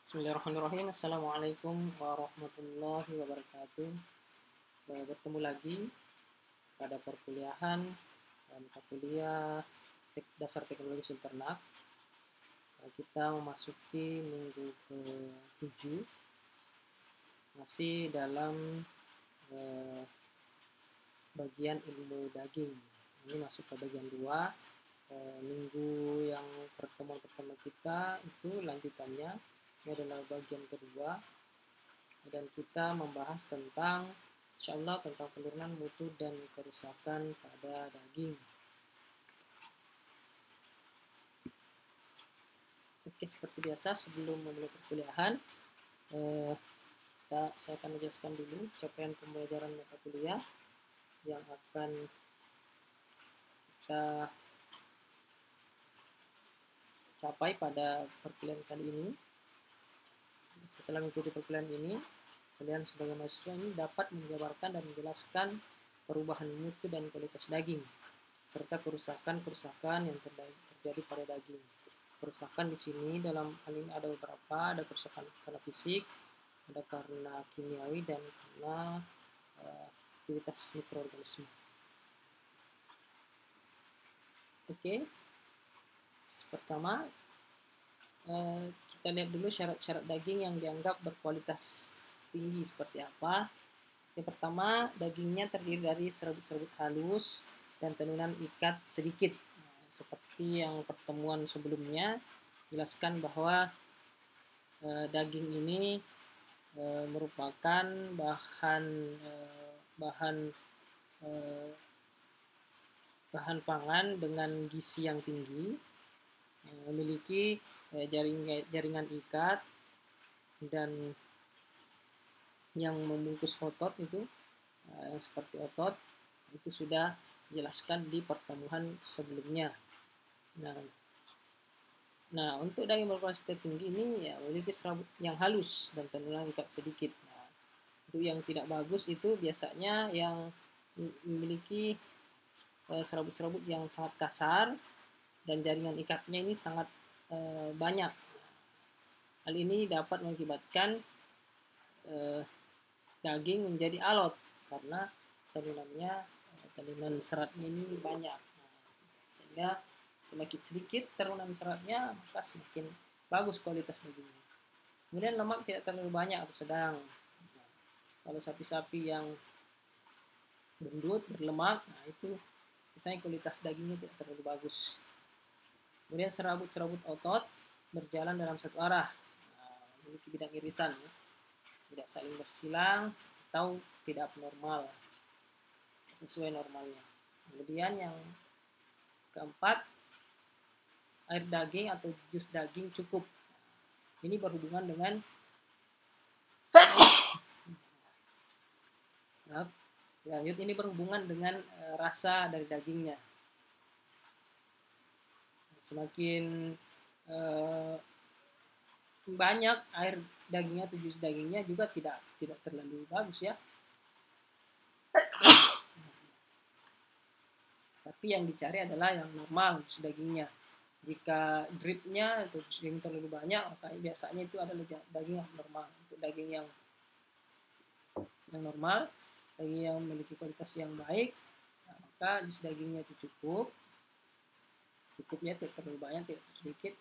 Bismillahirrahmanirrahim. Assalamualaikum warahmatullahi wabarakatuh. Bertemu lagi pada perkuliahan mata kuliah dasar teknologi ternak. Kita memasuki minggu ke-7, masih dalam bagian ilmu daging. Ini masuk ke bagian 2. Minggu yang pertemuan pertama kita itu lanjutannya. Ini adalah bagian kedua, dan kita membahas tentang insyaallah tentang penurunan mutu dan kerusakan pada daging. Oke, seperti biasa sebelum memulai perkuliahan, saya akan menjelaskan dulu capaian pembelajaran mata kuliah yang akan kita capai pada perkuliahan kali ini. Setelah mengikuti perkuliahan ini, kalian sebagai mahasiswa ini dapat menjabarkan dan menjelaskan perubahan mutu dan kualitas daging, serta kerusakan-kerusakan yang terjadi pada daging. Kerusakan di sini dalam hal ini ada beberapa, ada kerusakan karena fisik, ada karena kimiawi, dan karena aktivitas mikroorganisme. Oke, pertama kita lihat dulu syarat-syarat daging yang dianggap berkualitas tinggi seperti apa. Yang pertama, dagingnya terdiri dari serbut-serbut halus dan tenunan ikat sedikit. Seperti yang pertemuan sebelumnya jelaskan bahwa daging ini merupakan bahan pangan dengan gizi yang tinggi, memiliki jaringan ikat dan yang membungkus otot itu seperti otot itu sudah dijelaskan di pertemuan sebelumnya. Nah, untuk daging berkualitas tinggi ini ya memiliki serabut yang halus dan tenunan ikat sedikit. Nah, untuk yang tidak bagus itu biasanya yang memiliki serabut-serabut yang sangat kasar dan jaringan ikatnya ini sangat banyak. Hal ini dapat mengakibatkan daging menjadi alot karena tenunan seratnya ini banyak. Sehingga semakin sedikit tenunan seratnya, maka semakin bagus kualitas dagingnya. Kemudian lemak tidak terlalu banyak atau sedang. Kalau sapi-sapi yang gendut, berlemak, nah itu misalnya kualitas dagingnya tidak terlalu bagus. Kemudian serabut-serabut otot berjalan dalam satu arah, memiliki bidang irisan, tidak saling bersilang atau tidak abnormal, sesuai normalnya. Kemudian yang keempat, air daging atau jus daging cukup. Ini berhubungan dengan ini berhubungan dengan rasa dari dagingnya. Semakin banyak air dagingnya atau jus dagingnya juga tidak terlalu bagus ya. Tapi yang dicari adalah yang normal jus dagingnya. Jika dripnya atau jus daging terlalu banyak, maka biasanya itu adalah daging yang normal. Untuk daging yang normal, daging yang memiliki kualitas yang baik, maka jus dagingnya itu cukupnya tidak terlalu banyak, tidak terlalu sedikit,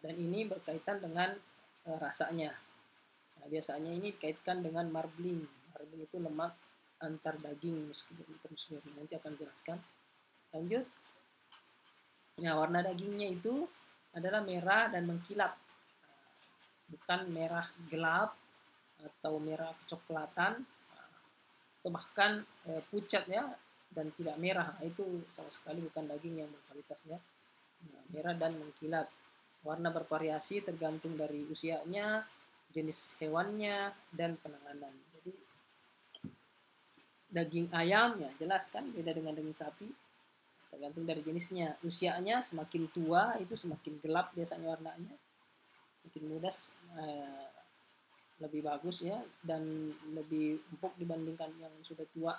dan ini berkaitan dengan rasanya. Nah, biasanya ini dikaitkan dengan marbling. Marbling itu lemak antar daging, meskipun nanti akan jelaskan. Lanjut. Nah, warna dagingnya itu adalah merah dan mengkilap, bukan merah gelap atau merah kecoklatan, atau bahkan pucat ya dan tidak merah. Itu sama sekali bukan daging yang berkualitasnya. Merah dan mengkilap. Warna bervariasi tergantung dari usianya, jenis hewannya, dan penanganan. Jadi daging ayam ya jelas kan beda dengan daging sapi, tergantung dari jenisnya. Usianya semakin tua itu semakin gelap biasanya warnanya, semakin muda lebih bagus ya, dan lebih empuk dibandingkan yang sudah tua,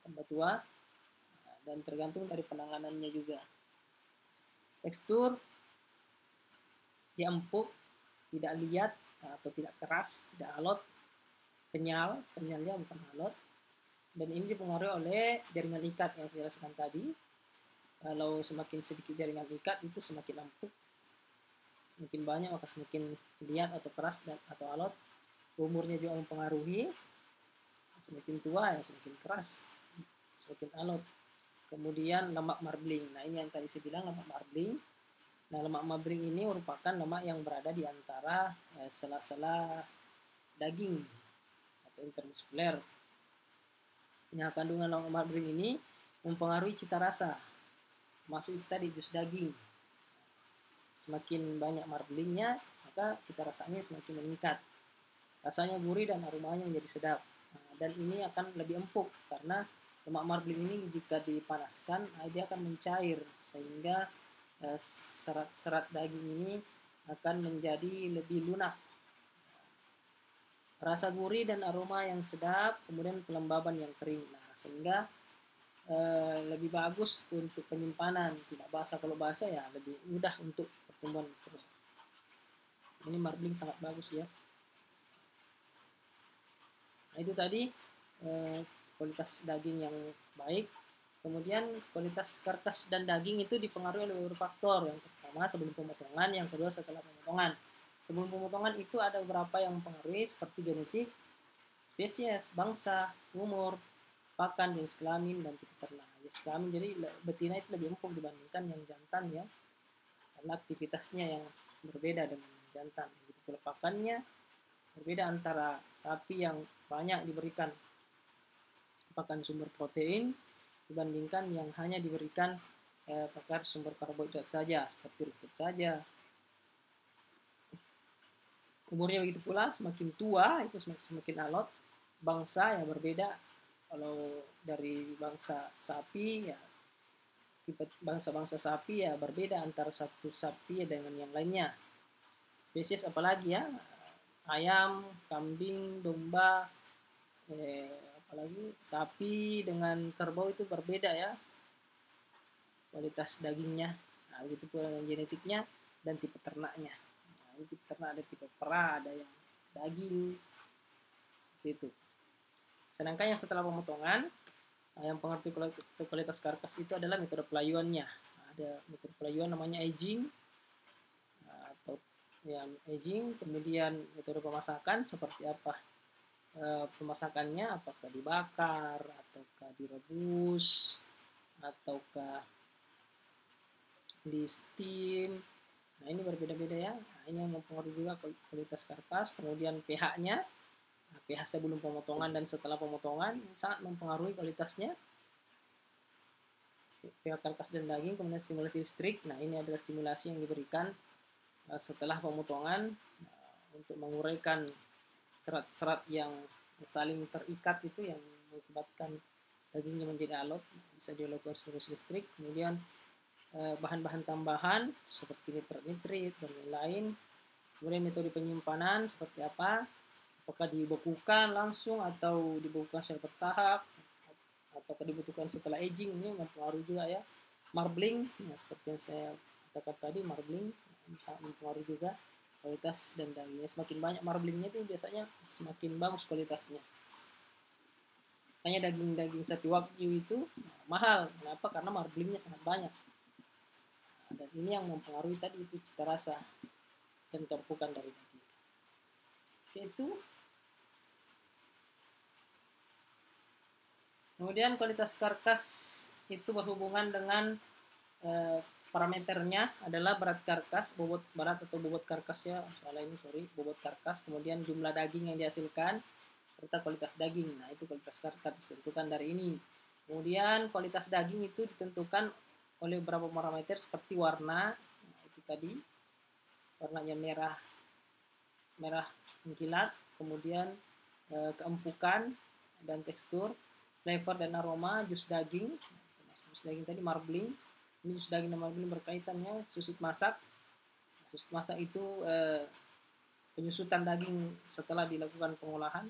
tambah tua, dan tergantung dari penanganannya juga. Tekstur dia empuk, tidak liat, atau tidak keras, tidak alot, kenyalnya bukan alot. Dan ini dipengaruhi oleh jaringan ikat yang saya jelaskan tadi. Kalau semakin sedikit jaringan ikat itu semakin empuk, semakin banyak maka semakin liat atau keras dan atau alot. Umurnya juga mempengaruhi, semakin tua ya semakin keras, semakin alot. Kemudian lemak marbling. Nah ini yang tadi saya bilang lemak marbling. Nah lemak marbling ini merupakan lemak yang berada di antara sela-sela daging atau intermuskuler. Nah kandungan lemak marbling ini mempengaruhi cita rasa. Masuk itu tadi jus daging. Semakin banyak marblingnya, maka cita rasanya semakin meningkat. Rasanya gurih dan aromanya menjadi sedap. Nah, dan ini akan lebih empuk karena lemak marbling ini jika dipanaskan, dia akan mencair sehingga serat-serat daging ini akan menjadi lebih lunak. Rasa gurih dan aroma yang sedap, kemudian kelembaban yang kering. Nah, sehingga lebih bagus untuk penyimpanan, tidak basah. Kalau basah ya lebih mudah untuk pertumbuhan mikroba. Ini marbling sangat bagus ya. Nah, itu tadi kualitas daging yang baik. Kemudian kualitas karkas dan daging itu dipengaruhi oleh beberapa faktor. Yang pertama sebelum pemotongan, yang kedua setelah pemotongan. Sebelum pemotongan itu ada beberapa yang mempengaruhi seperti genetik, spesies, bangsa, umur, pakan, jenis kelamin, dan tipe ternak. Jenis kelamin jadi betina itu lebih empuk dibandingkan yang jantan ya, karena aktivitasnya yang berbeda dengan jantan. Begitu pula pakannya berbeda antara sapi yang banyak diberikan pakan sumber protein dibandingkan yang hanya diberikan pakan sumber karbohidrat saja seperti rumput saja. Umurnya begitu pula, semakin tua itu semakin alot. Bangsa ya berbeda. Kalau dari bangsa sapi ya tipe bangsa-bangsa sapi ya berbeda antara satu sapi dengan yang lainnya. Spesies apalagi ya, ayam, kambing, domba, apalagi sapi dengan kerbau itu berbeda ya kualitas dagingnya. Nah, begitu pula dengan genetiknya dan tipe ternaknya. Nah, ini tipe ternak ada tipe perah, ada yang daging seperti itu. Sedangkan yang setelah pemotongan, yang pengerti kualitas karkas itu adalah metode pelayuannya. Ada metode pelayuan namanya aging, atau ya aging. Kemudian metode pemasakan seperti apa pemasakannya, apakah dibakar, ataukah direbus, ataukah di steam. Nah ini berbeda-beda ya. Nah, ini yang mempengaruhi juga kualitas karkas. Kemudian pH-nya. Nah, pH sebelum pemotongan dan setelah pemotongan sangat mempengaruhi kualitasnya. pH karkas dan daging, kemudian stimulasi listrik. Nah ini adalah stimulasi yang diberikan setelah pemotongan untuk menguraikan serat-serat yang saling terikat itu yang mengakibatkan dagingnya menjadi alot. Bisa dilakukan stimulasi listrik. Kemudian bahan-bahan tambahan seperti nitrat-nitrit dan lain-lain. Kemudian metode penyimpanan seperti apa? Apakah dibekukan langsung atau dibekukan secara bertahap, ataukah dibutuhkan setelah aging? Ini mempengaruhi juga ya. Marbling, ya seperti yang saya katakan tadi, marbling bisa mempengaruhi juga kualitas dan dagingnya. Semakin banyak marblingnya itu biasanya semakin bagus kualitasnya. Makanya daging-daging sapi wagyu itu mahal. Kenapa? Karena marblingnya sangat banyak. Dan ini yang mempengaruhi tadi itu cita rasa dan keempukan dari daging. Oke, itu. Kemudian kualitas karkas itu berhubungan dengan parameternya adalah berat karkas, bobot berat atau bobot karkas ya, bobot karkas, kemudian jumlah daging yang dihasilkan, serta kualitas daging. Nah itu kualitas karkas ditentukan dari ini. Kemudian kualitas daging itu ditentukan oleh beberapa parameter seperti warna, nah, itu tadi warnanya merah mengkilat, kemudian keempukan dan tekstur, flavor dan aroma, jus daging tadi marbling. Ini jus daging dan marbling berkaitannya. Susut masak itu penyusutan daging setelah dilakukan pengolahan,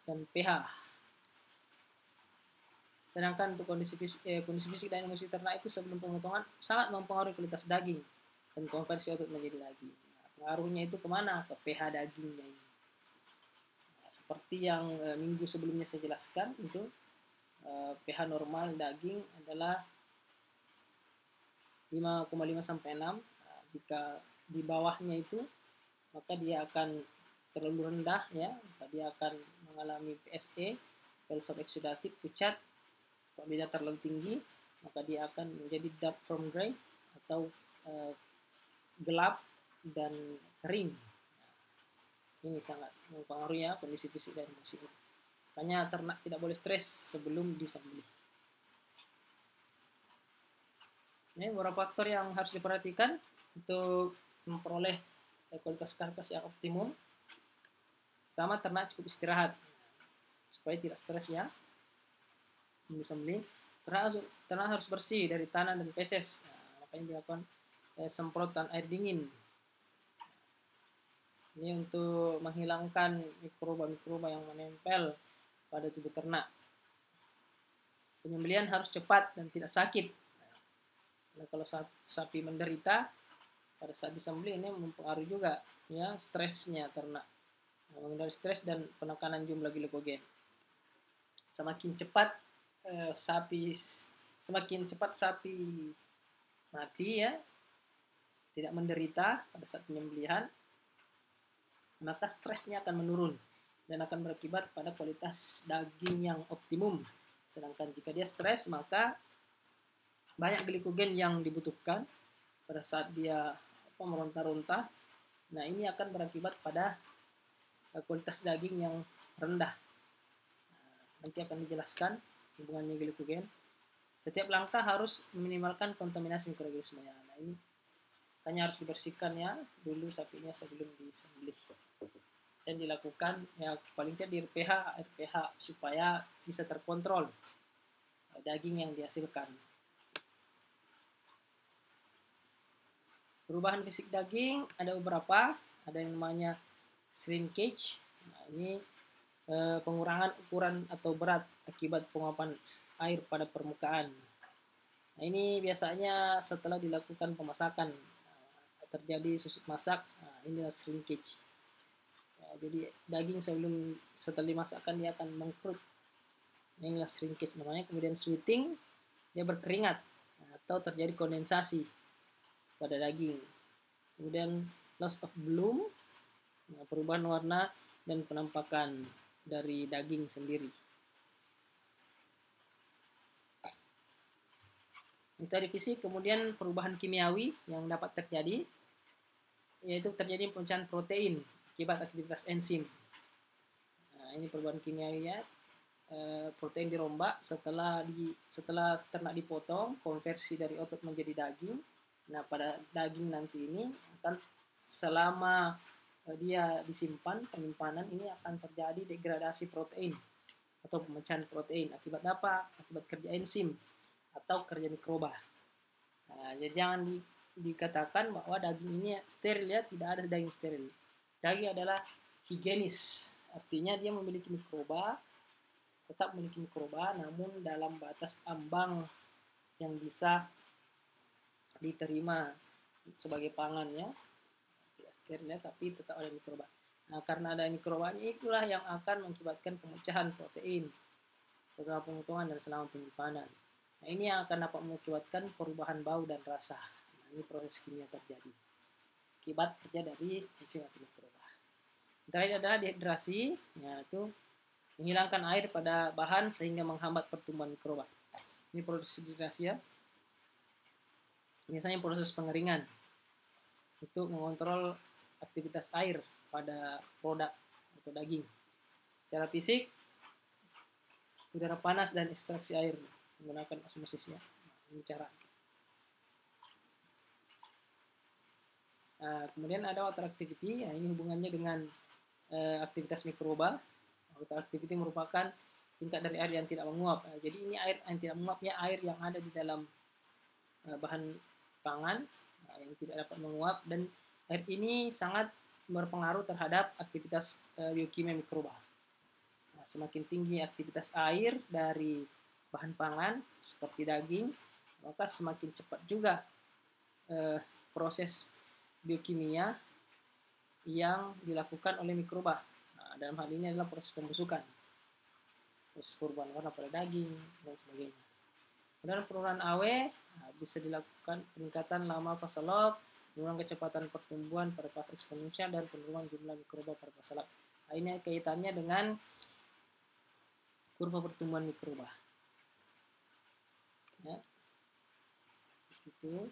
dan pH. Sedangkan untuk kondisi fisik dan emosi ternak itu sebelum pemotongan sangat mempengaruhi kualitas daging dan konversi otot menjadi daging. Nah, Pengaruhnya itu kemana? Ke pH dagingnya ini. Nah, seperti yang minggu sebelumnya saya jelaskan, itu pH normal daging adalah 5,5 sampai 6. Nah, jika di bawahnya itu maka dia akan terlalu rendah ya, maka dia akan mengalami PSE, pelson oksidatif, pucat. Apabila terlalu tinggi maka dia akan menjadi dark from gray atau gelap dan kering. Ini sangat mempengaruhi ya kondisi fisik dan emosi. Makanya ternak tidak boleh stres sebelum disembelih. Ini beberapa faktor yang harus diperhatikan untuk memperoleh kualitas karkas yang optimum. Pertama, ternak cukup istirahat supaya tidak stres ya. Disembelih, ternak harus bersih dari tanah dan feses. Nah, makanya dilakukan semprotan air dingin. Ini untuk menghilangkan mikroba-mikroba yang menempel pada tubuh ternak. Penyembelihan harus cepat dan tidak sakit. Nah, kalau sapi menderita pada saat disembelih, ini mempengaruhi juga ya stresnya ternak. Menghindari stres dan penekanan jumlah glikogen. Semakin cepat sapi mati ya, tidak menderita pada saat penyembelihan, maka stresnya akan menurun dan akan berakibat pada kualitas daging yang optimum. Sedangkan jika dia stres, maka banyak glikogen yang dibutuhkan pada saat dia meronta-ronta. Nah, ini akan berakibat pada kualitas daging yang rendah. Nanti akan dijelaskan hubungannya glikogen. Setiap langkah harus meminimalkan kontaminasi mikroorganisme. Nah, ini makanya harus dibersihkan ya dulu sapinya sebelum disembelih. Dan dilakukan ya paling tidak di air pH supaya bisa terkontrol daging yang dihasilkan. Perubahan fisik daging ada beberapa, ada yang namanya shrinkage. Nah, ini pengurangan ukuran atau berat akibat penguapan air pada permukaan. Nah, ini biasanya setelah dilakukan pemasakan terjadi susut masak. Nah, inilah shrinkage. Jadi daging setelah dimasakkan dia akan mengkerut. Inilah shrinkage namanya. Kemudian sweating, dia berkeringat atau terjadi kondensasi pada daging. Kemudian loss of bloom, perubahan warna dan penampakan dari daging sendiri. Dari fisik, kemudian perubahan kimiawi yang dapat terjadi, yaitu terjadi pemecahan protein akibat aktivitas enzim. Nah, ini perubahan kimiawi ya. Protein dirombak setelah ternak dipotong, konversi dari otot menjadi daging. Nah, pada daging nanti ini akan selama dia disimpan, penyimpanan ini akan terjadi degradasi protein atau pemecahan protein. Akibat apa? Akibat kerja enzim atau kerja mikroba. Nah, jadi jangan dikatakan bahwa daging ini steril ya, tidak ada daging steril. Daging adalah higienis, artinya dia memiliki mikroba, tetap memiliki mikroba, namun dalam batas ambang yang bisa diterima sebagai pangan ya, tidak steril ya, tapi tetap ada mikroba. Nah, karena ada mikrobanya itulah yang akan mengakibatkan pemecahan protein setelah pemotongan dan selama penyimpanan. Nah, ini yang akan dapat mengakibatkan perubahan bau dan rasa. Nah, ini proses kimia terjadi akibat kerja dari enzim atau mikroba. Terakhir adalah dehidrasi, yaitu menghilangkan air pada bahan sehingga menghambat pertumbuhan mikroba. Ini proses dehidrasi ya. Biasanya proses pengeringan untuk mengontrol aktivitas air pada produk atau daging. Cara fisik, udara panas dan ekstraksi air menggunakan osmosis ya. Ini cara. Nah, kemudian ada water activity, ya, ini hubungannya dengan aktivitas mikroba. Water activity merupakan tingkat dari air yang tidak menguap. Jadi ini air yang tidak menguap ya, air yang ada di dalam bahan pangan yang tidak dapat menguap, dan air ini sangat berpengaruh terhadap aktivitas biokimia mikroba. Nah, semakin tinggi aktivitas air dari bahan pangan seperti daging, maka semakin cepat juga proses biokimia yang dilakukan oleh mikroba. Nah, dalam hal ini adalah proses pembusukan, proses perubahan warna pada daging, dan sebagainya. Kemudian penurunan AW bisa dilakukan peningkatan lama fase log, penurunan kecepatan pertumbuhan pada fase eksponensial, dan penurunan jumlah mikroba pada fase log. Nah, ini kaitannya dengan kurva pertumbuhan mikroba. Ya, itu.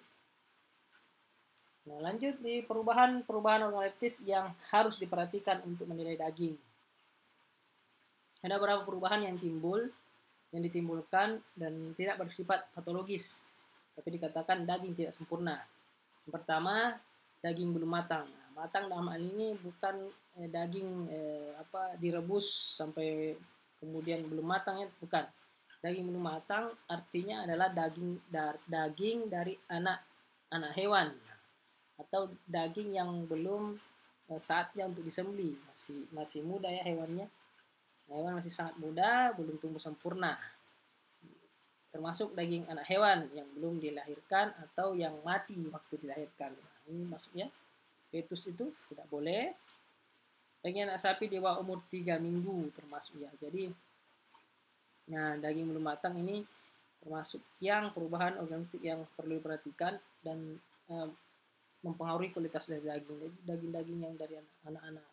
Nah, lanjut di perubahan organoleptis yang harus diperhatikan untuk menilai daging. Ada beberapa perubahan yang ditimbulkan dan tidak bersifat patologis, tapi dikatakan daging tidak sempurna. Yang pertama, daging belum matang. Nah, matang dalam hal ini bukan daging direbus sampai kemudian belum matang, ya, bukan. Daging belum matang artinya adalah daging dari anak hewan atau daging yang belum saatnya untuk disembelih, masih muda ya hewannya. Hewan masih sangat muda, belum tumbuh sempurna. Termasuk daging anak hewan yang belum dilahirkan atau yang mati waktu dilahirkan. Nah, ini maksudnya fetus itu tidak boleh. Daging anak sapi di bawah umur 3 minggu termasuk ya. Jadi nah, daging belum matang ini termasuk yang perubahan organik yang perlu diperhatikan dan mempengaruhi kualitas dari daging. Daging-daging yang dari anak-anak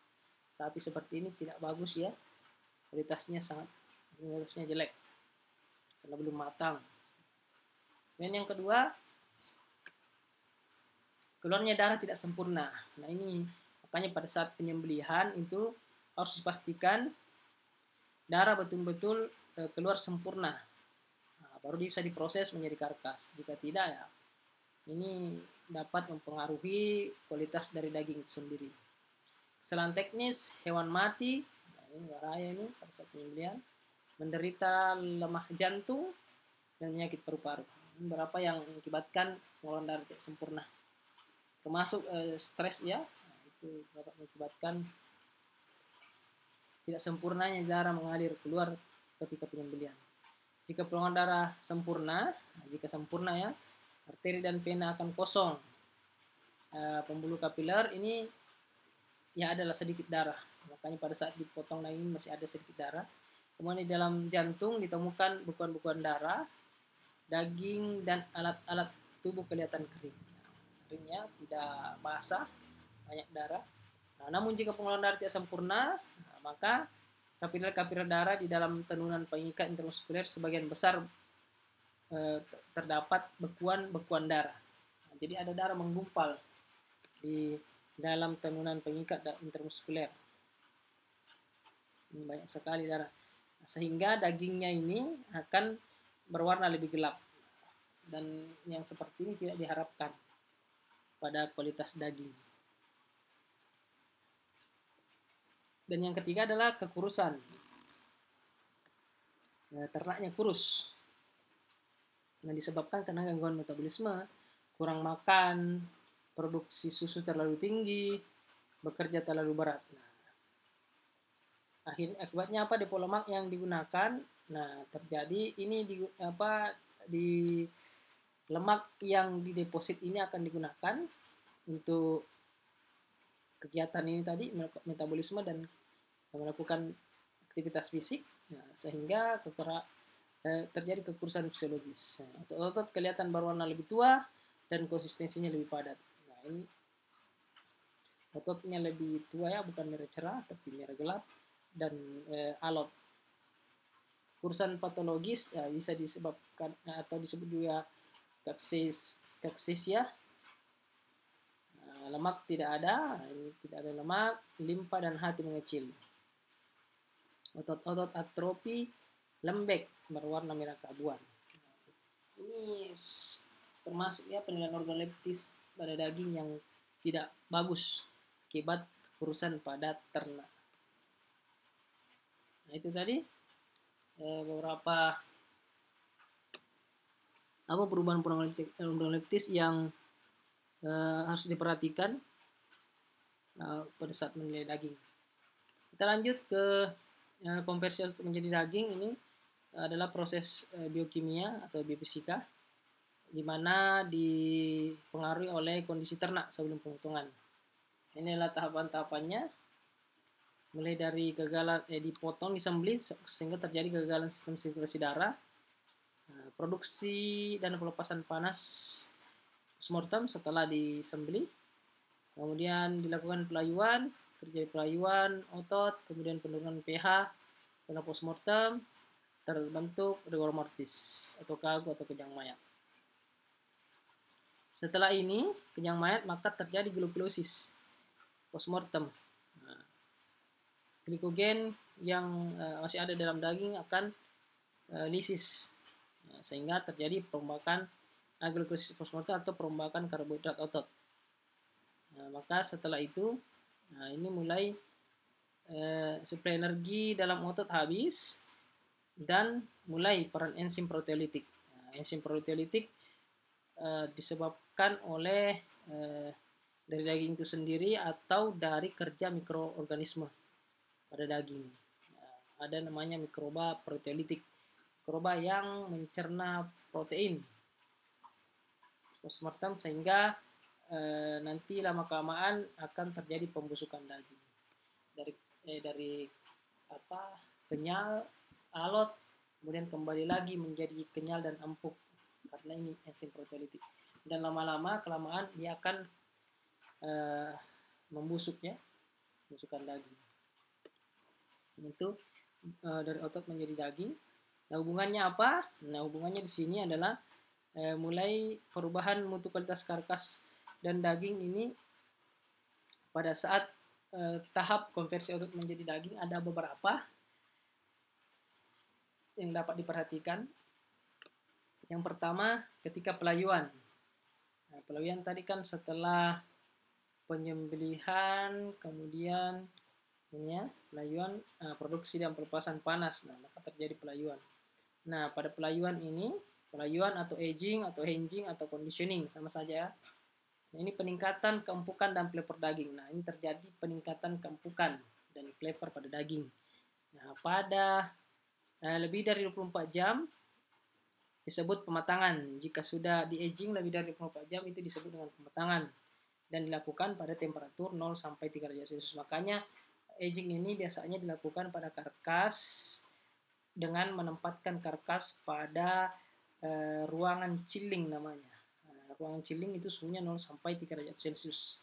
sapi seperti ini tidak bagus ya. Kualitasnya jelek karena belum matang. Dan yang kedua, keluarnya darah tidak sempurna. Nah, ini makanya pada saat penyembelihan itu harus dipastikan darah betul-betul keluar sempurna. Nah, baru bisa diproses menjadi karkas. Jika tidak, ya ini dapat mempengaruhi kualitas dari daging itu sendiri. Kesalahan teknis, hewan mati. Nah, ini bahaya ini pada saat penyembelihan. Menderita lemah jantung dan penyakit paru-paru. Beberapa yang mengakibatkan pengeluaran darah tidak sempurna. Termasuk stres ya. Nah, itu dapat mengakibatkan tidak sempurnanya darah mengalir keluar ketika penyembelihan. Jika pengeluaran darah sempurna, jika sempurna ya, arteri dan vena akan kosong. Pembuluh kapiler ini ya adalah sedikit darah. Makanya pada saat dipotong daging masih ada sedikit darah. Kemudian di dalam jantung ditemukan bekuan-bekuan darah, daging dan alat-alat tubuh kelihatan kering. Keringnya tidak basah, banyak darah. Nah, namun jika pengeluaran darah tidak sempurna, maka kapiler-kapiler darah di dalam tenunan pengikat intermuskuler sebagian besar terdapat bekuan darah. Nah, jadi ada darah menggumpal di dalam tenunan pengikat intermuskuler. Banyak sekali darah. Sehingga dagingnya ini akan berwarna lebih gelap. Dan yang seperti ini tidak diharapkan pada kualitas daging. Dan yang ketiga adalah kekurusan. Ternaknya kurus. Nah, disebabkan karena gangguan metabolisme, kurang makan, produksi susu terlalu tinggi, bekerja terlalu berat. Nah, akibatnya apa? Depo lemak yang digunakan, nah terjadi ini di lemak yang dideposit ini akan digunakan untuk kegiatan ini tadi, metabolisme dan melakukan aktivitas fisik, nah, sehingga terjadi kekurusan fisiologis. Nah, otot-otot kelihatan berwarna lebih tua dan konsistensinya lebih padat. Nah, ini ototnya lebih tua ya, bukan merah cerah tapi merah gelap dan alot. Kekurusan patologis ya, bisa disebabkan atau disebut juga kaksis ya. Lemak tidak ada, ini tidak ada lemak, limpa dan hati mengecil. Otot-otot atrofi lembek berwarna merah keabuan. Ini termasuk ya penilaian organoleptis pada daging yang tidak bagus akibat kekurusan pada ternak. Nah, itu tadi beberapa perubahan organoleptis yang harus diperhatikan pada saat menilai daging. Kita lanjut ke konversi untuk menjadi daging. Ini adalah proses biokimia atau biofisika di mana dipengaruhi oleh kondisi ternak sebelum pemotongan. Inilah tahapan-tahapannya, mulai dari gagalan dipotong, disembelih sehingga terjadi gagalan sistem sirkulasi darah, produksi dan pelepasan panas postmortem setelah disembelih, kemudian dilakukan pelayuan, terjadi pelayuan otot, kemudian penurunan pH setelah postmortem, terbentuk rigor mortis atau kagu atau kejang mayat. Setelah ini kejang mayat maka terjadi glukosis postmortem. Nah, glikogen yang masih ada dalam daging akan lisis, sehingga terjadi perombakan glukosis postmortem atau perombakan karbohidrat otot. Maka setelah itu ini mulai suplai energi dalam otot habis dan mulai peran enzim proteolitik. Enzim proteolitik disebabkan oleh dari daging itu sendiri atau dari kerja mikroorganisme pada daging. Ada namanya mikroba proteolitik, mikroba yang mencerna protein postmortem sehingga nanti lama kelamaan akan terjadi pembusukan daging dari kenyal, alot, kemudian kembali lagi menjadi kenyal dan empuk karena ini enzim proteolitik, dan lama-lama kelamaan dia akan membusuknya, busukan daging itu dari otot menjadi daging. Nah, hubungannya apa? Nah, hubungannya di sini adalah mulai perubahan mutu kualitas karkas dan daging ini pada saat tahap konversi otot menjadi daging ada beberapa yang dapat diperhatikan. Yang pertama ketika pelayuan. Nah, pelayuan tadi kan setelah penyembelihan, kemudian ini ya, pelayuan, produksi dan pelepasan panas. Nah, maka terjadi pelayuan. Nah, pada pelayuan ini, pelayuan atau aging atau hinging atau conditioning sama saja. Nah, ini peningkatan keempukan dan flavor daging. Nah, ini terjadi peningkatan keempukan dan flavor pada daging. Nah, pada lebih dari 24 jam disebut pematangan. Jika sudah di aging lebih dari 24 jam itu disebut dengan pematangan dan dilakukan pada temperatur 0 sampai 3 derajat Celcius. Makanya aging ini biasanya dilakukan pada karkas dengan menempatkan karkas pada ruangan chilling namanya. Ruangan chilling itu suhunya 0 sampai 3 derajat Celcius.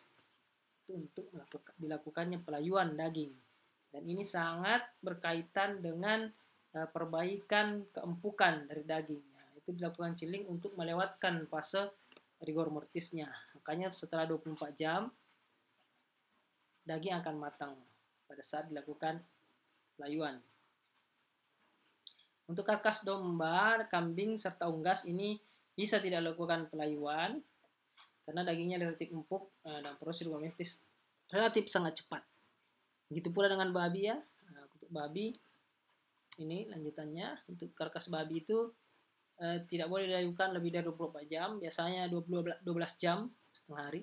Itu untuk dilakukannya pelayuan daging. Dan ini sangat berkaitan dengan perbaikan keempukan dari daging. Itu dilakukan chilling untuk melewatkan fase rigor mortisnya. Makanya setelah 24 jam daging akan matang pada saat dilakukan pelayuan. Untuk karkas domba, kambing, serta unggas ini bisa tidak dilakukan pelayuan karena dagingnya relatif empuk dan proses rigor mortis relatif sangat cepat. Begitu pula dengan babi ya. Untuk babi ini lanjutannya, untuk karkas babi itu tidak boleh dilakukan lebih dari 24 jam, biasanya 12 jam setengah hari.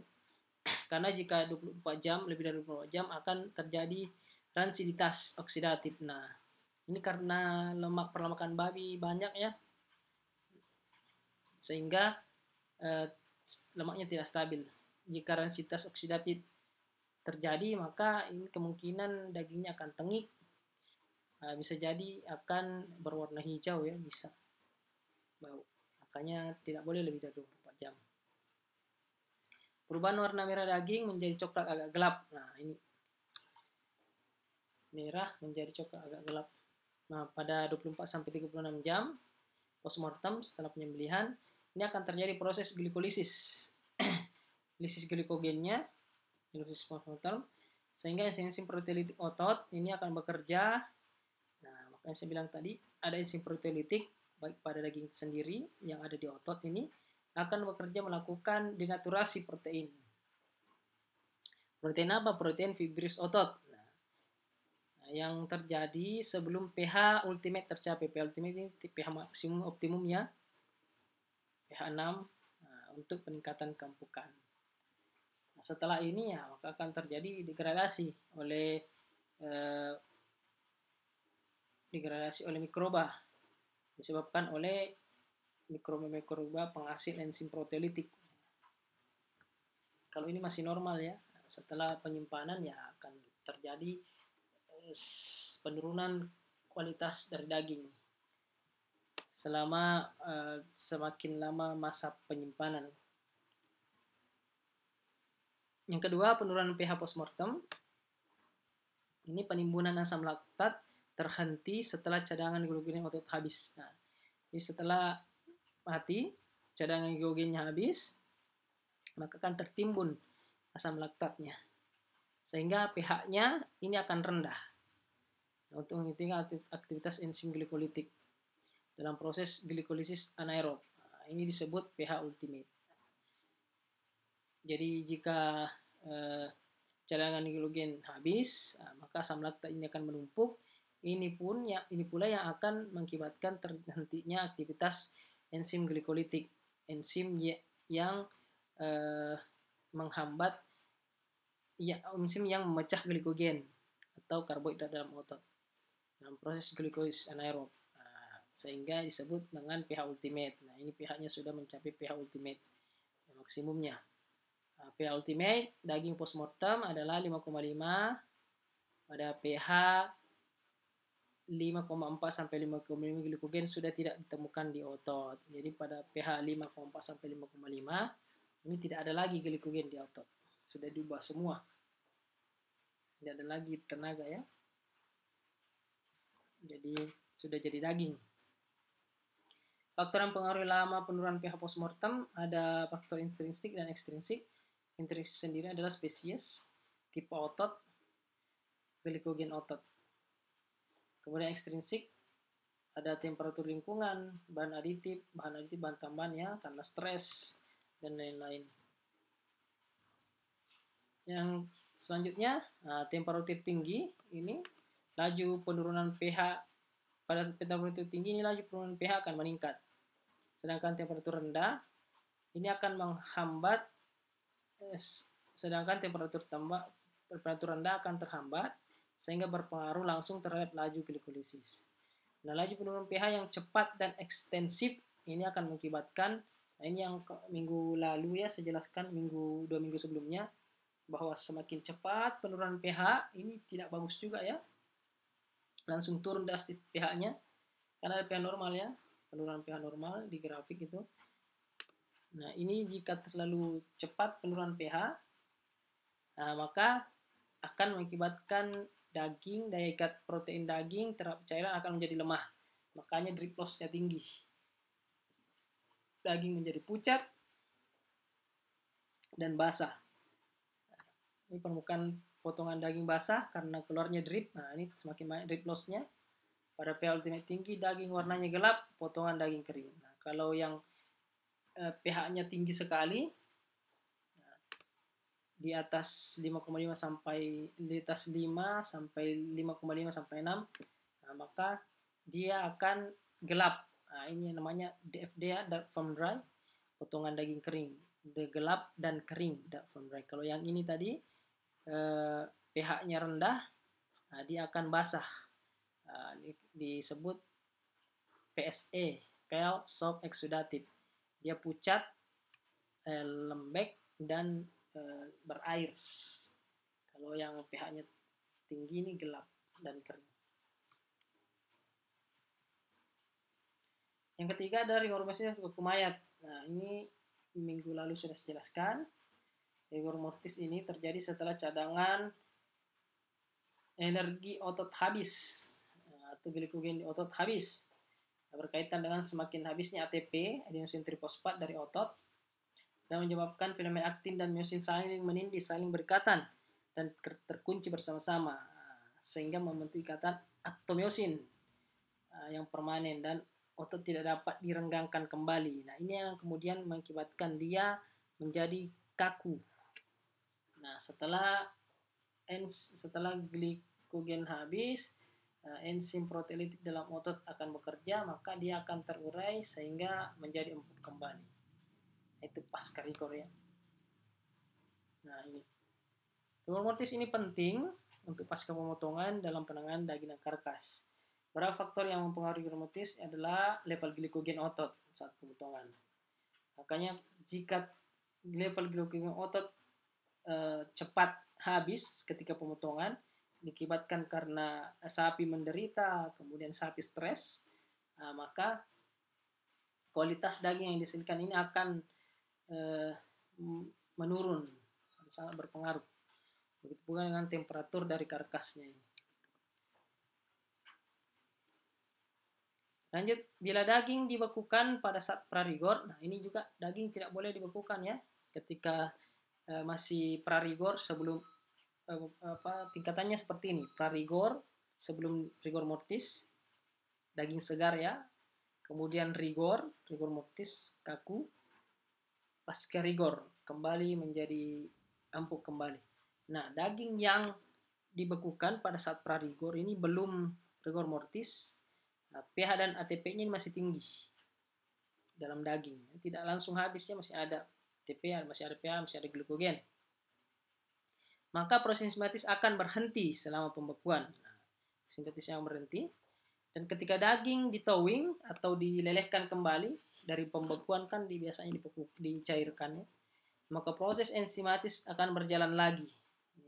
Karena jika 24 jam, lebih dari 24 jam akan terjadi ransiditas oksidatif. Nah, ini karena perlemakan babi banyak ya, sehingga lemaknya tidak stabil. Jika ransiditas oksidatif terjadi, maka ini kemungkinan dagingnya akan tengik, bisa jadi akan berwarna hijau ya, bisa bau. Makanya tidak boleh lebih dari 24 jam. Perubahan warna merah daging menjadi coklat agak gelap. Nah, ini merah menjadi coklat agak gelap. Nah, pada 24 sampai 36 jam postmortem setelah penyembelihan, ini akan terjadi proses glikolisis. Lisis glikogennya, glikolisis postmortem, sehingga enzim proteolitik otot ini akan bekerja. Nah, makanya saya bilang tadi ada enzim proteolitik baik pada daging itu sendiri yang ada di otot ini akan bekerja melakukan denaturasi protein. Protein apa? Protein fibris otot. Nah, yang terjadi sebelum pH ultimate tercapai. pH ultimate ini pH maksimum optimumnya pH 6 untuk peningkatan keempukan. Nah, setelah ini ya maka akan terjadi degradasi oleh mikroba disebabkan oleh mikroba penghasil enzim proteolitik. Kalau ini masih normal ya, setelah penyimpanan ya akan terjadi penurunan kualitas dari daging selama semakin lama masa penyimpanan. Yang kedua, penurunan pH postmortem. Ini penimbunan asam laktat terhenti setelah cadangan glikogen otot habis. Nah, jadi setelah mati, cadangan glikogennya habis, maka akan tertimbun asam laktatnya. Sehingga pH-nya ini akan rendah. Nah, untuk menghentikan aktivitas enzim glikolitik dalam proses glikolisis anaerob. Nah, ini disebut pH ultimate. Jadi jika cadangan glikogen habis, maka asam laktat ini akan menumpuk. Ini pula yang akan mengakibatkan terhentinya aktivitas enzim glikolitik, enzim yang menghambat, enzim yang memecah glikogen atau karbohidrat dalam otot dalam proses glikolisis anaerob. Sehingga disebut dengan pH ultimate. Nah, ini pH-nya sudah mencapai pH ultimate maksimumnya. pH ultimate daging postmortem adalah 5,5 pada pH 5,4 sampai 5,5 glikogen sudah tidak ditemukan di otot. Jadi pada pH 5,4 sampai 5,5 ini tidak ada lagi glikogen di otot. Sudah diubah semua. Tidak ada lagi tenaga ya. Jadi sudah jadi daging. Faktor yang pengaruhi lama penurunan pH postmortem ada faktor intrinsik dan ekstrinsik. Intrinsik sendiri adalah spesies, tipe otot, glikogen otot. Kemudian ekstrinsik ada temperatur lingkungan, bahan aditif, bahan tambahan ya, karena stres dan lain-lain. Yang selanjutnya, temperatur tinggi ini laju penurunan pH. Pada temperatur tinggi ini laju penurunan pH akan meningkat. Sedangkan temperatur rendah ini akan menghambat, sedangkan temperatur rendah akan terhambat sehingga berpengaruh langsung terhadap laju glikolisis. Nah, laju penurunan pH yang cepat dan ekstensif ini akan mengakibatkan, nah ini yang minggu lalu ya saya jelaskan 2 minggu sebelumnya, bahwa semakin cepat penurunan pH ini tidak bagus juga ya. Langsung turun drastis pH-nya karena ada pH normal ya, penurunan pH normal di grafik itu. Nah, ini jika terlalu cepat penurunan pH, maka akan mengakibatkan daging, daya ikat protein daging terhadap cairan akan menjadi lemah. Makanya drip loss-nya tinggi. Daging menjadi pucat dan basah. Ini permukaan potongan daging basah karena keluarnya drip. Nah, ini semakin banyak drip loss-nya. Pada pH ultimate tinggi, daging warnanya gelap, potongan daging kering. Nah, kalau yang pH-nya tinggi sekali, di atas 5,5 sampai di atas 5 sampai 5,5 sampai 6, nah, maka dia akan gelap. Nah, ini yang namanya DFD ya, dark from dry, potongan daging kering, gelap dan kering, dark from dry. Kalau yang ini tadi pH-nya rendah, nah, dia akan basah. Nah, disebut PSE, pale soft exudative. Dia pucat, lembek dan berair. Kalau yang pH-nya tinggi ini gelap dan kering. Yang ketiga ada rigor mortis atau kumayat. Nah, ini minggu lalu sudah saya jelaskan. Rigor mortis ini terjadi setelah cadangan energi otot habis atau glikogen di otot habis. Berkaitan dengan semakin habisnya ATP, adenosin trifosfat dari otot, dan menyebabkan filament aktin dan myosin saling menindih, saling berikatan dan terkunci bersama-sama sehingga membentuk ikatan aktomyosin yang permanen dan otot tidak dapat direnggangkan kembali. Nah, ini yang kemudian mengakibatkan dia menjadi kaku. Nah, setelah glikogen habis, enzim proteolitik dalam otot akan bekerja, maka dia akan terurai sehingga menjadi empuk kembali. Itu pasca rigor ya. Nah, ini rigor mortis ini penting untuk pasca pemotongan dalam penanganan daging dan karkas. Beberapa faktor yang mempengaruhi rigor mortis adalah level glikogen otot saat pemotongan. Makanya jika level glikogen otot cepat habis ketika pemotongan, dikibatkan karena sapi menderita, kemudian sapi stres, maka kualitas daging yang dihasilkan ini akan menurun, sangat berpengaruh. Begitu pula dengan temperatur dari karkasnya ini. Lanjut, bila daging dibekukan pada saat prarigor, nah ini juga daging tidak boleh dibekukan ya, ketika masih prarigor sebelum tingkatannya seperti ini, prarigor sebelum rigor mortis, daging segar ya, kemudian rigor mortis kaku, pasca rigor kembali menjadi empuk kembali. Nah, daging yang dibekukan pada saat prarigor ini belum rigor mortis, pH dan ATP-nya ini masih tinggi dalam daging, tidak langsung habisnya, masih ada ATP, masih ada pH, masih ada glukogen. Maka proses enzimatis akan berhenti selama pembekuan. Nah, enzimatisnya berhenti, dan ketika daging ditowing atau dilelehkan kembali dari pembekuan kan biasanya dicairkan ya, maka proses enzimatis akan berjalan lagi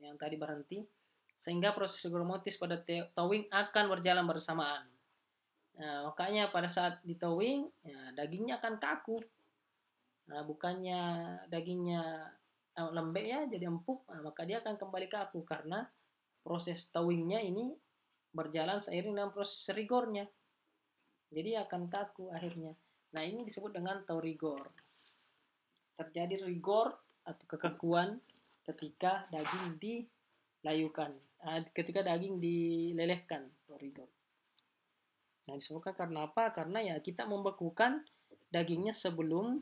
yang tadi berhenti, sehingga proses rigor mortis pada towing akan berjalan bersamaan. Nah, makanya pada saat ditowing ya, dagingnya akan kaku. Nah, bukannya dagingnya lembek ya jadi empuk, maka dia akan kembali kaku karena proses towingnya ini berjalan seiring dengan proses rigornya, jadi akan kaku akhirnya. Nah, ini disebut dengan tow rigor. Terjadi rigor atau kekakuan ketika daging dilayukan, ketika daging dilelehkan, tow rigor. Nah, disebutkan karena apa? Karena ya kita membekukan dagingnya sebelum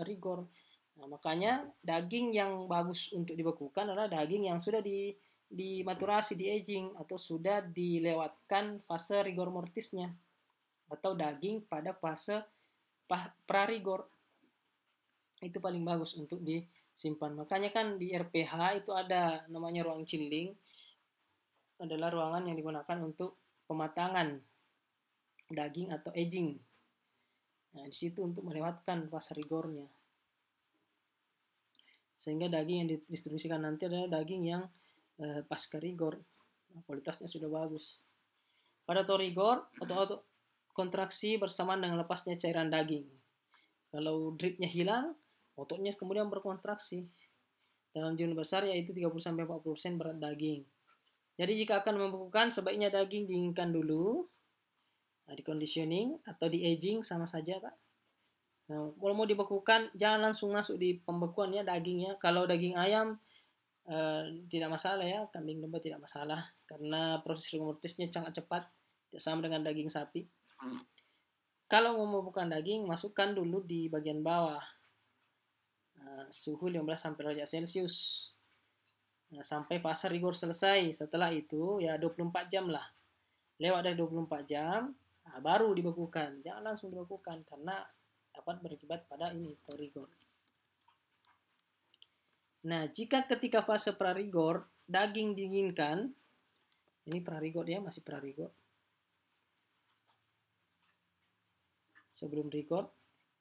rigor. Nah, makanya daging yang bagus untuk dibekukan adalah daging yang sudah dimaturasi, di aging, atau sudah dilewatkan fase rigor mortisnya, atau daging pada fase prarigor. Itu paling bagus untuk disimpan. Makanya kan di RPH itu ada namanya ruang chilling, adalah ruangan yang digunakan untuk pematangan daging atau aging. Nah, di situ untuk melewatkan fase rigornya, sehingga daging yang didistribusikan nanti adalah daging yang pasca rigor, kualitasnya sudah bagus. Pada tow rigor, otot kontraksi bersamaan dengan lepasnya cairan daging. Kalau dripnya hilang, ototnya kemudian berkontraksi dalam jumlah besar, yaitu 30-40% berat daging. Jadi jika akan membekukan, sebaiknya daging dinginkan dulu, di conditioning atau di aging sama saja, Pak. Nah, kalau mau dibekukan jangan langsung masuk di pembekuan ya dagingnya. Kalau daging ayam tidak masalah ya, kambing domba tidak masalah karena proses rigor mortisnya sangat cepat, tidak sama dengan daging sapi. Kalau mau membekukan daging, masukkan dulu di bagian bawah, suhu 15°C sampai fase rigor selesai. Setelah itu ya 24 jam lah. Lewat dari 24 jam baru dibekukan. Jangan langsung dibekukan karena dapat berakibat pada ini tow rigor. Nah, jika ketika fase prarigor daging dinginkan, ini prarigor ya, masih prarigor. Sebelum rigor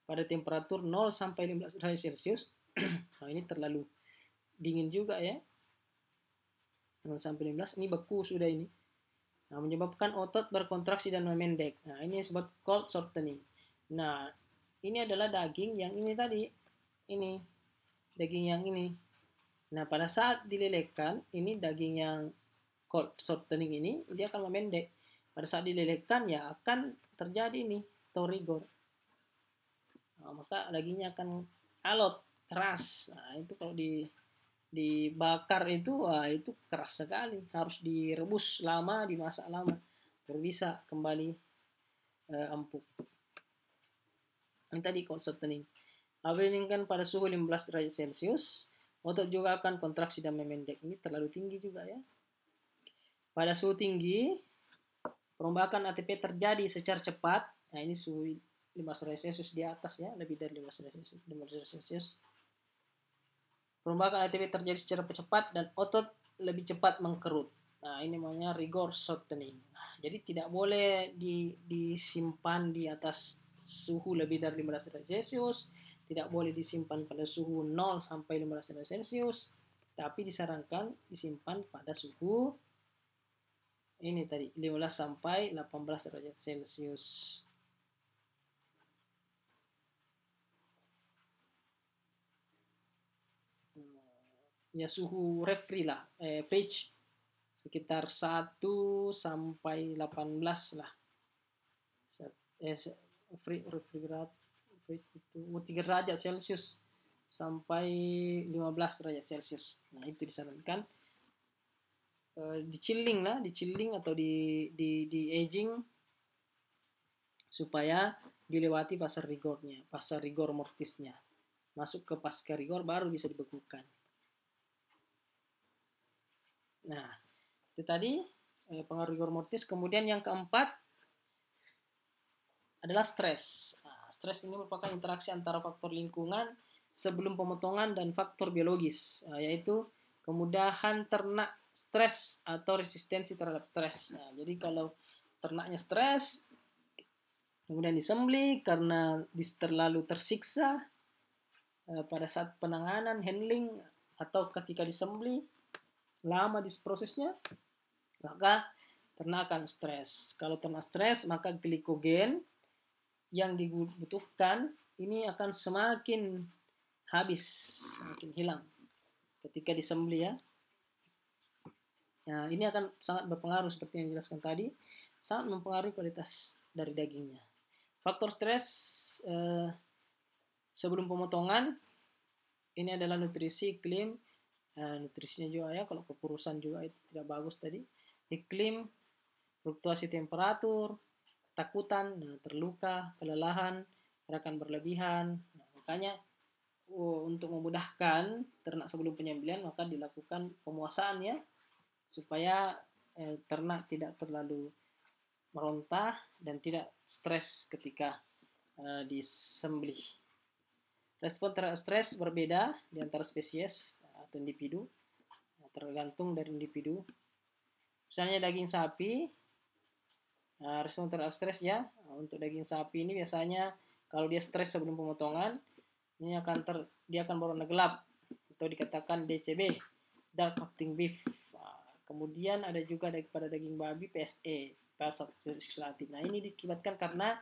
pada temperatur 0 sampai 15°C. Nah, ini terlalu dingin juga ya. 0 sampai 15 ini beku sudah ini. Nah, menyebabkan otot berkontraksi dan memendek. Nah, ini disebut cold shortening. Nah, ini adalah daging yang ini tadi. Ini daging yang ini. Nah, pada saat dilelehkan, ini daging yang cold shortening ini dia akan memendek. Pada saat dilelehkan ya akan terjadi ini tow rigor. Nah, maka dagingnya akan alot, keras. Nah, itu kalau dibakar itu, itu keras sekali. Harus direbus lama, dimasak lama, baru bisa kembali empuk. Ini tadi cold shortening. Dingin pada suhu 15°C, otot juga akan kontraksi dan memendek. Ini terlalu tinggi juga ya. Pada suhu tinggi, perombakan ATP terjadi secara cepat. Nah, ini suhu 15°C di atas ya, lebih dari 15°C. Perombakan ATP terjadi secara cepat dan otot lebih cepat mengkerut. Nah, ini namanya rigor shortening. Nah, jadi tidak boleh disimpan di atas suhu lebih dari 15°C, tidak boleh disimpan pada suhu 0 sampai 15°C, Tapi disarankan disimpan pada suhu ini tadi 15 sampai 18 derajat Celcius. Ya suhu refri lah, fridge sekitar 1 sampai 18 lah. Refrigerator itu 3 derajat Celcius sampai 15 derajat Celcius. Nah, itu disarankan di chilling atau di aging supaya dilewati fase rigor mortisnya. Masuk ke pasca rigor baru bisa dibekukan. Nah, itu tadi pengaruh rigor mortis. Kemudian yang keempat adalah stres. Nah, stres ini merupakan interaksi antara faktor lingkungan sebelum pemotongan dan faktor biologis, yaitu kemudahan ternak stres atau resistensi terhadap stres. Nah, jadi kalau ternaknya stres, kemudian disembelih karena terlalu tersiksa pada saat penanganan, handling, atau ketika disembelih, lama di prosesnya, maka ternak akan stres. Kalau ternak stres, maka glikogen yang dibutuhkan ini akan semakin habis, semakin hilang ketika disembelih ya. Nah, ini akan sangat berpengaruh seperti yang dijelaskan tadi, sangat mempengaruhi kualitas dari dagingnya. Faktor stres sebelum pemotongan ini adalah nutrisi, iklim, nutrisinya juga ya, kalau kekurusan juga itu tidak bagus tadi. Iklim, fluktuasi temperatur, ketakutan, terluka, kelelahan, gerakan berlebihan. Nah, makanya untuk memudahkan ternak sebelum penyembelihan maka dilakukan pemuasaan ya, supaya ternak tidak terlalu merontah dan tidak stres ketika disembelih. Respon terhadap stres berbeda di antara spesies atau individu, tergantung dari individu. Misalnya daging sapi, respon terhadap stres ya, untuk daging sapi ini biasanya kalau dia stres sebelum pemotongan, ini dia akan berwarna gelap atau dikatakan DCB, dark acting beef. Kemudian ada juga pada daging babi PSE, pasal oksidatif. Nah, ini dikibatkan karena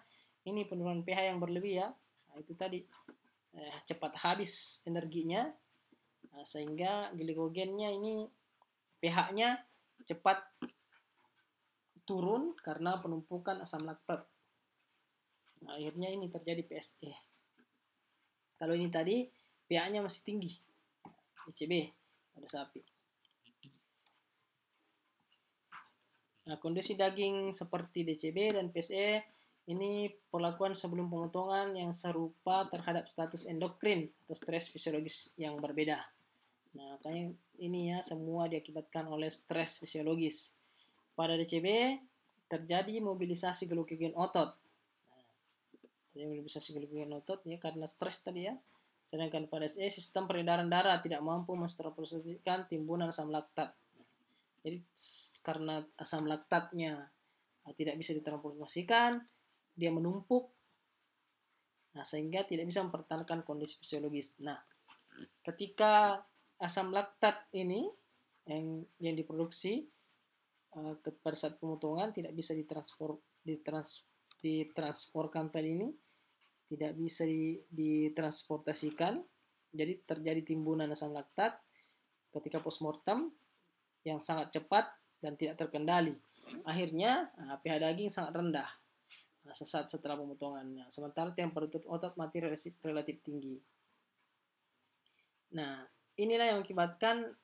ini penurunan pH yang berlebih ya. Nah, itu tadi cepat habis energinya, sehingga glikogennya ini pH-nya cepat turun karena penumpukan asam laktat. Nah, akhirnya ini terjadi PSE. Kalau ini tadi pH-nya masih tinggi, DCB pada sapi. Nah, kondisi daging seperti DCB dan PSE ini perlakuan sebelum pemotongan yang serupa terhadap status endokrin atau stres fisiologis yang berbeda. Nah, makanya ini ya semua diakibatkan oleh stres fisiologis. Pada DCB terjadi mobilisasi glikogen otot. Mobilisasi glikogen otot ya karena stres tadi ya. Sedangkan pada SE sistem peredaran darah tidak mampu mentransfusikan timbunan asam laktat. Jadi karena asam laktatnya tidak bisa ditransformasikan, dia menumpuk, nah sehingga tidak bisa mempertahankan kondisi fisiologis. Nah, ketika asam laktat ini yang diproduksi pada saat pemotongan tidak bisa ditransportkan tadi ini, tidak bisa ditransportasikan, jadi terjadi timbunan asam laktat ketika postmortem yang sangat cepat dan tidak terkendali. Akhirnya pH daging sangat rendah sesaat setelah pemotongannya, sementara temperatur otot mati relatif tinggi. Nah, inilah yang mengakibatkan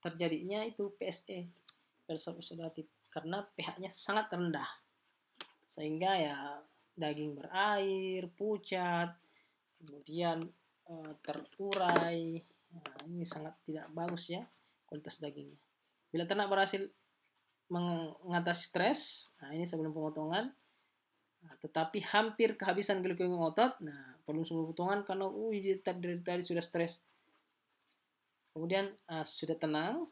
terjadinya itu PSE, persop oksidatif, karena pH-nya sangat rendah, sehingga ya daging berair, pucat, kemudian terurai. Nah, ini sangat tidak bagus ya kualitas dagingnya. Bila ternak berhasil mengatasi stres, nah ini sebelum pemotongan, tetapi hampir kehabisan glikogen otot, nah perlu sebelum pemotongan karena dari tadi sudah stres. Kemudian sudah tenang,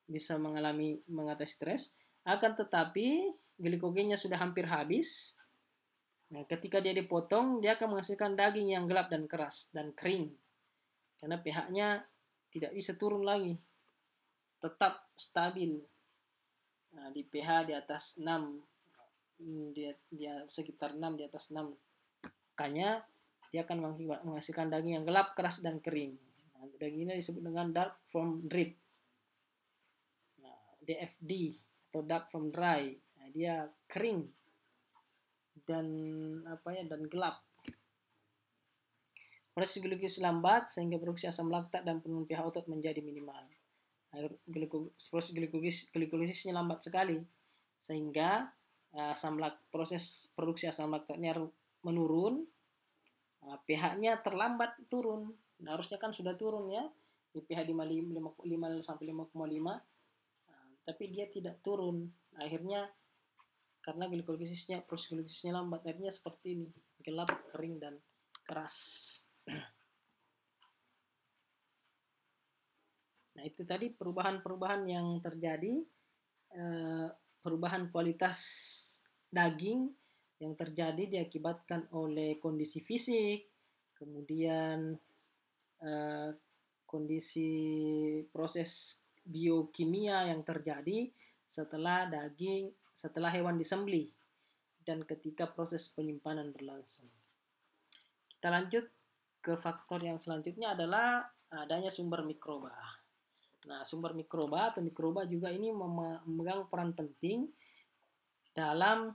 bisa mengatasi stres, akan tetapi glikogennya sudah hampir habis. Nah, ketika dia dipotong, dia akan menghasilkan daging yang gelap dan keras dan kering, karena pH-nya tidak bisa turun lagi. tetap stabil di pH di atas 6, dia sekitar 6, di atas 6. Makanya dia akan menghasilkan daging yang gelap, keras, dan kering. Nah, daging ini disebut dengan dark from drip. Nah, DFD atau dark from dry. Nah, dia kering dan dan gelap. Proses glikolisis lambat sehingga produksi asam laktat dan penurunan pH otot menjadi minimal. Proses glikolisisnya lambat sekali sehingga proses produksi asam laktatnya menurun, pH-nya terlambat turun. Nah, harusnya kan sudah turun ya, di pH 5 sampai 5,5, tapi dia tidak turun. Akhirnya karena proses glikolisisnya lambat, akhirnya seperti ini, gelap, kering, dan keras. Nah, itu tadi perubahan-perubahan yang terjadi, perubahan kualitas daging yang terjadi diakibatkan oleh kondisi fisik, kemudian kondisi proses biokimia yang terjadi setelah hewan disembelih dan ketika proses penyimpanan berlangsung. Kita lanjut ke faktor yang selanjutnya adalah adanya sumber mikroba. Nah, sumber mikroba atau mikroba juga ini memegang peran penting dalam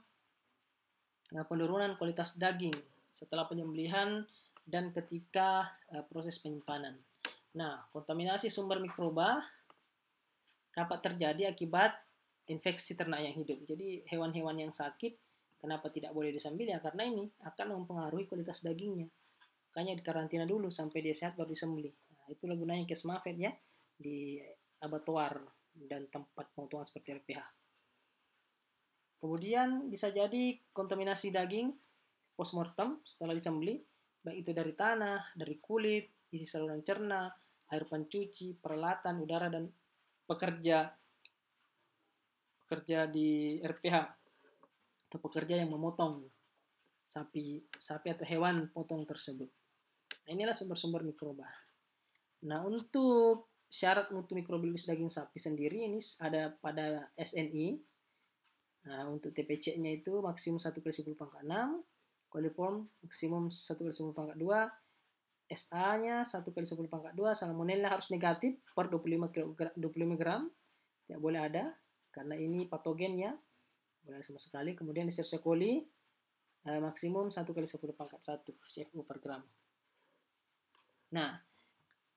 penurunan kualitas daging setelah penyembelihan dan ketika proses penyimpanan. Nah, kontaminasi sumber mikroba dapat terjadi akibat infeksi ternak yang hidup. Jadi hewan-hewan yang sakit kenapa tidak boleh disembelih? Ya karena ini akan mempengaruhi kualitas dagingnya. Makanya dikarantina dulu sampai dia sehat baru disembelih. Nah, itulah gunanya case mafet ya di abattoir dan tempat pemotongan seperti LPH. Kemudian bisa jadi kontaminasi daging postmortem setelah disembelih, baik itu dari tanah, dari kulit, isi saluran cerna, air pencuci, peralatan udara, dan pekerja di RPH atau pekerja yang memotong sapi atau hewan potong tersebut. Nah, inilah sumber-sumber mikroba. Nah, untuk syarat mutu mikrobiologis daging sapi sendiri ini ada pada SNI. Nah, untuk TPC-nya itu maksimum 1/10⁻⁶, coliform maksimum 1/10⁻², SA-nya 1/10⁻², salmonella harus negatif per 25 gram, tidak boleh ada karena ini patogennya, boleh sama sekali. Kemudian Escherichia coli maksimum 1/10⁻1 CFU per gram. Nah,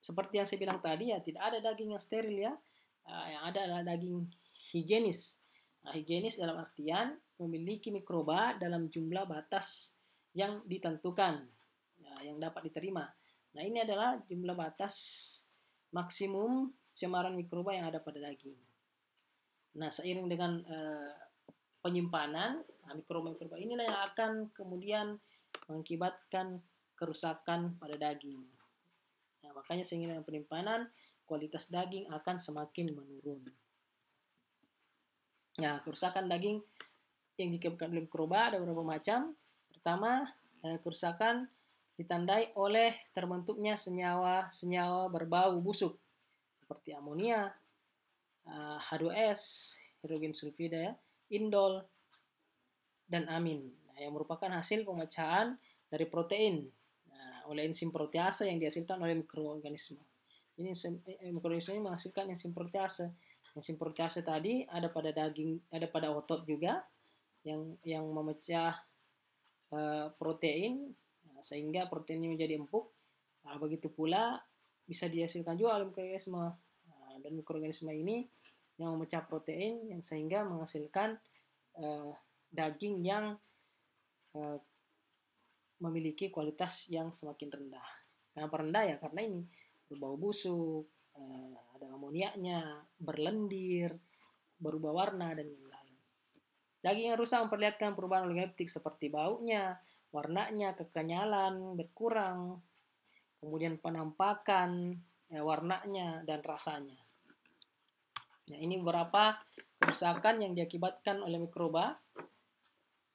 seperti yang saya bilang tadi ya, tidak ada daging yang steril ya, yang ada adalah daging higienis. Nah, higienis dalam artian memiliki mikroba dalam jumlah batas yang ditentukan, yang dapat diterima. Nah, ini adalah jumlah batas maksimum cemaran mikroba yang ada pada daging. Nah, seiring dengan penyimpanan, mikroba-mikroba inilah yang akan kemudian mengakibatkan kerusakan pada daging. Nah, makanya seiring dengan penyimpanan, kualitas daging akan semakin menurun. Nah, kerusakan daging yang diakibatkan oleh mikroba ada beberapa macam. Pertama, kerusakan ditandai oleh terbentuknya senyawa berbau busuk seperti amonia, H2S, hidrogen sulfida ya, indol, dan amin. Nah, yang merupakan hasil pemecahan dari protein oleh enzim protease yang dihasilkan oleh mikroorganisme. Ini mikroorganisme ini menghasilkan enzim protease. Enzim protease tadi ada pada daging, ada pada otot juga yang memecah protein sehingga proteinnya menjadi empuk. Nah, begitu pula bisa dihasilkan juga oleh mikroorganisme. Dan mikroorganisme ini yang memecah protein yang sehingga menghasilkan daging yang memiliki kualitas yang semakin rendah. Kenapa rendah ya? Karena ini berbau busuk, ada amoniaknya, berlendir, berubah warna, dan lain-lain. Daging yang rusak memperlihatkan perubahan organoleptik seperti baunya, warnanya, kekenyalan berkurang, kemudian penampakan, warnanya, dan rasanya. Nah, ini beberapa kerusakan yang diakibatkan oleh mikroba.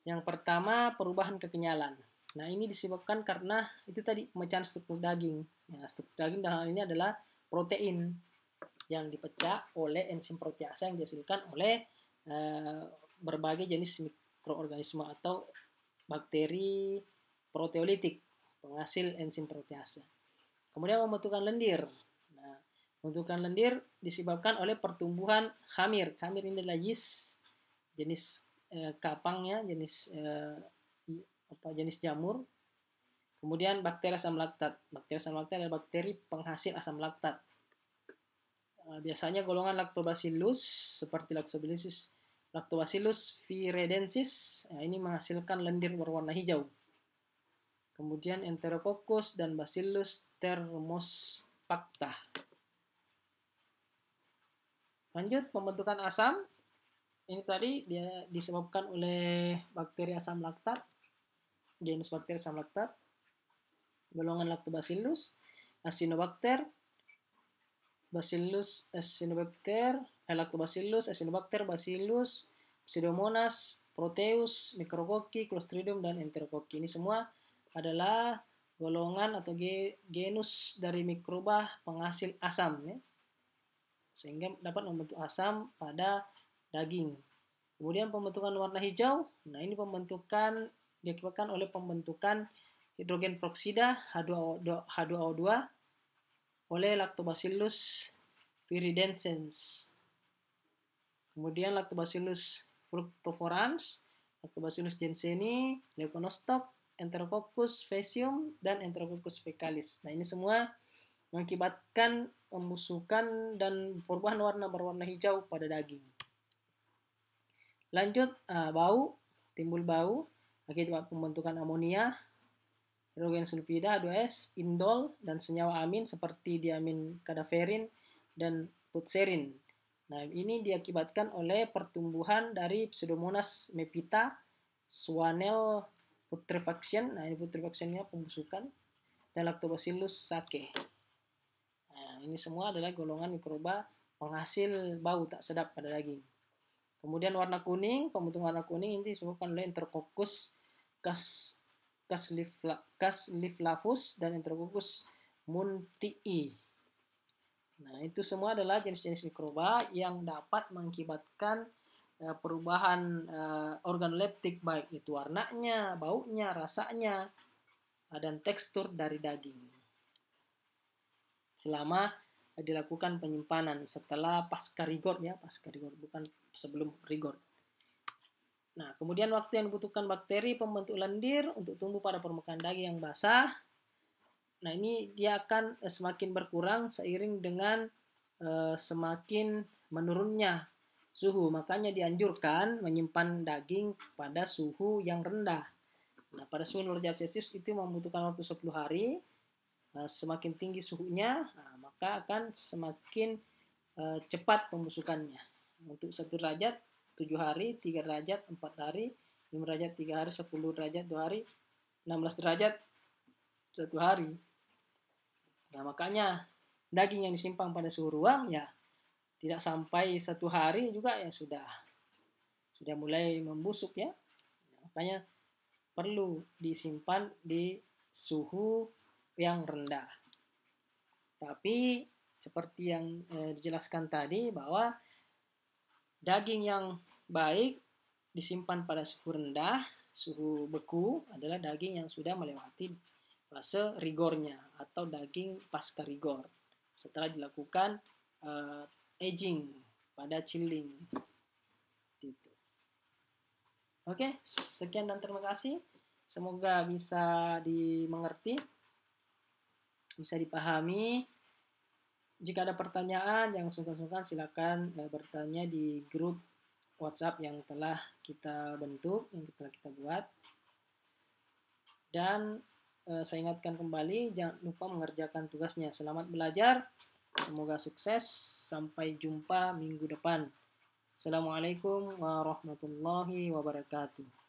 Yang pertama, perubahan kekenyalan. Nah, ini disebabkan karena itu tadi pemecahan struktur daging. Ya, struktur daging dalam hal ini adalah protein. yang dipecah oleh enzim proteasa yang dihasilkan oleh berbagai jenis mikroorganisme atau bakteri proteolitik penghasil enzim proteasa. Kemudian pembentukan lendir. Nah, pembentukan lendir disebabkan oleh pertumbuhan khamir. Khamir ini adalah yeast jenis kapangnya, jenis jenis jamur. Kemudian bakteri asam laktat. Bakteri asam laktat adalah bakteri penghasil asam laktat. Biasanya golongan Lactobacillus seperti Lactobacillus viredensis ini menghasilkan lendir berwarna hijau. Kemudian Enterococcus dan Bacillus thermospacta. Lanjut, pembentukan asam. Ini tadi dia disebabkan oleh bakteri asam laktat, genus bakteri asam laktat, golongan Lactobacillus, Acinetobacter, Bacillus Acinetobacter, Lactobacillus Acinetobacter, Bacillus, Pseudomonas, Proteus, Micrococci, Clostridium, dan Enterococci. Ini semua adalah golongan atau genus dari mikroba penghasil asam, ya, sehingga dapat membentuk asam pada daging. Kemudian pembentukan warna hijau. Nah, ini pembentukan diakibatkan oleh pembentukan hidrogen peroksida H2O2 oleh Lactobacillus viridescens. Kemudian Lactobacillus fructiforans, Lactobacillus jenseni, Leuconostoc, Enterococcus faecium, dan Enterococcus fecalis. Nah, ini semua mengakibatkan pembusukan dan perubahan warna berwarna hijau pada daging. Lanjut, bau, timbul bau akibat pembentukan amonia, hidrogen sulfida H2S, indol, dan senyawa amin seperti diamin kadaverin dan putserin. Nah, ini diakibatkan oleh pertumbuhan dari Pseudomonas mepita, Swanell putrefaction. Nah, ini putrefactionnya pembusukan, dan Lactobacillus sake. Nah, ini semua adalah golongan mikroba penghasil bau tak sedap pada daging. Kemudian warna kuning, pembentukan warna kuning ini disebabkan oleh Enterococcus casliflavus dan Enterococcus muntii. Nah, itu semua adalah jenis-jenis mikroba yang dapat mengakibatkan perubahan organoleptik, baik itu warnanya, baunya, rasanya, dan tekstur dari daging. Selama dilakukan penyimpanan setelah pasca rigor, ya, pasca rigor, bukan sebelum rigor. Nah, kemudian waktu yang dibutuhkan bakteri pembentuk lendir untuk tumbuh pada permukaan daging yang basah. Nah, ini dia akan semakin berkurang seiring dengan semakin menurunnya suhu. Makanya dianjurkan menyimpan daging pada suhu yang rendah. Nah, pada suhu derajat Celcius itu membutuhkan waktu 10 hari. Semakin tinggi suhunya, maka akan semakin cepat pembusukannya. Untuk 1 derajat 7 hari, 3 derajat 4 hari, 5 derajat 3 hari, 10 derajat 2 hari, 16 derajat 1 hari. Nah, makanya daging yang disimpan pada suhu ruang, ya, tidak sampai 1 hari juga ya sudah mulai membusuk, ya. Makanya perlu disimpan di suhu yang rendah. Tapi seperti yang dijelaskan tadi, bahwa daging yang baik disimpan pada suhu rendah, suhu beku, adalah daging yang sudah melewati fase rigornya atau daging pasca rigor setelah dilakukan aging pada chilling. Gitu. Oke, sekian dan terima kasih. Semoga bisa dimengerti, bisa dipahami. Jika ada pertanyaan, jangan sungkan-sungkan silakan bertanya di grup WhatsApp yang telah kita bentuk, yang telah kita buat. Dan saya ingatkan kembali, jangan lupa mengerjakan tugasnya. Selamat belajar, semoga sukses. Sampai jumpa minggu depan. Assalamualaikum warahmatullahi wabarakatuh.